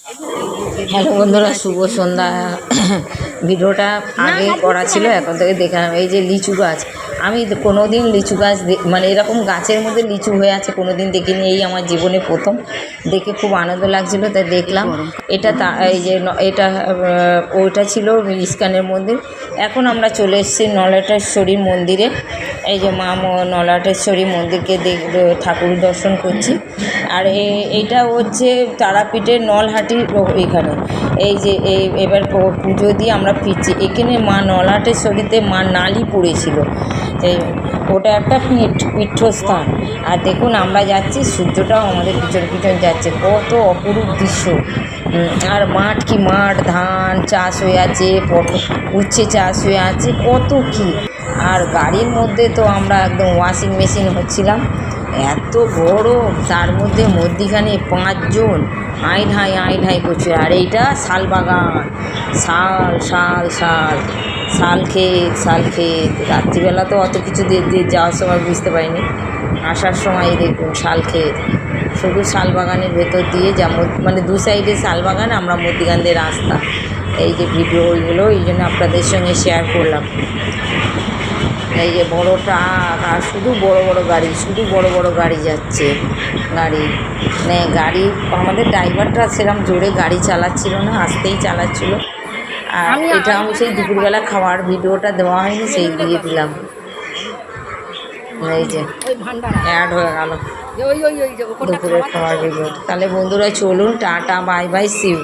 Hello বন্ধুরা, শুভ সন্ধ্যা। ভিডিওটা আগে করা ছিল, এখন থেকে দেখলাম। এই যে লিচু গাছ, আমি কোনো দিন লিচু গাছ মানে এরকম গাছের মধ্যে লিচু হয়ে আছে কোনো দিন দেখিনি। এই আমার জীবনে প্রথম দেখে খুব আনন্দ লাগছিলো, তাই দেখলাম। এটা এই যে এটা ওইটা ছিল ইস্কনের মন্দির। এখন আমরা চলে এসেছি নলাটেশ্বরী মন্দিরে। এই যে মা নলাটেশ্বরী মন্দিরকে ঠাকুর দর্শন করছি। আর এইটা হচ্ছে তারাপীঠের নলহাটির এখানে। এই যে এবার পুজো দিয়ে আমরা ফিরছি। এখানে মা নলাটেশ্বরীতে মা নালি পড়েছিল, এই ওটা একটা পীঠস্থান। আর দেখুন আমরা যাচ্ছি, সূর্যটাও আমাদের পিছন পিছন যাচ্ছে, কত অপরূপ দৃশ্য। আর মাঠ কি মাঠ, ধান চাষ হয়ে আছে, উচ্ছে চাষ হয়ে আছে, কত কি। আর গাড়ির মধ্যে তো আমরা একদম ওয়াশিং মেশিন হচ্ছিলাম, এত বড়, তার মধ্যে মধ্যিখানে 5 জন আই করছে। আর এইটা শাল বাগান, শাল ক্ষেত। রাত্রিবেলা তো অত কিছু যাওয়ার সময় বুঝতে পারিনি, আসার সময় দেখুন শাল ক্ষেত, শুধু শাল বাগানের ভেতর দিয়ে মানে 2 সাইডে শাল বাগান, আমরা মধ্যিখান দিয়ে রাস্তা। এই যে ভিডিও ওইগুলো এই জন্য আপনাদের সঙ্গে শেয়ার করলাম। এই যে বড় ট্রাক, আর শুধু বড় বড় গাড়ি যাচ্ছে। গাড়ি আমাদের ড্রাইভারটা সেরকম জোরে গাড়ি চালাচ্ছিল না, আস্তেই চালাচ্ছিল। আর এটা আমি সেই দুপুরবেলা খাওয়ার ভিডিওটা দেওয়া হয়নি, সেই দিয়ে দিলাম। এই যে অ্যাড হয়ে গেল দুপুরের খাওয়ার ভিডিও। তাহলে বন্ধুরা চলুন, টাটা, বাই বাই, সি ইউ।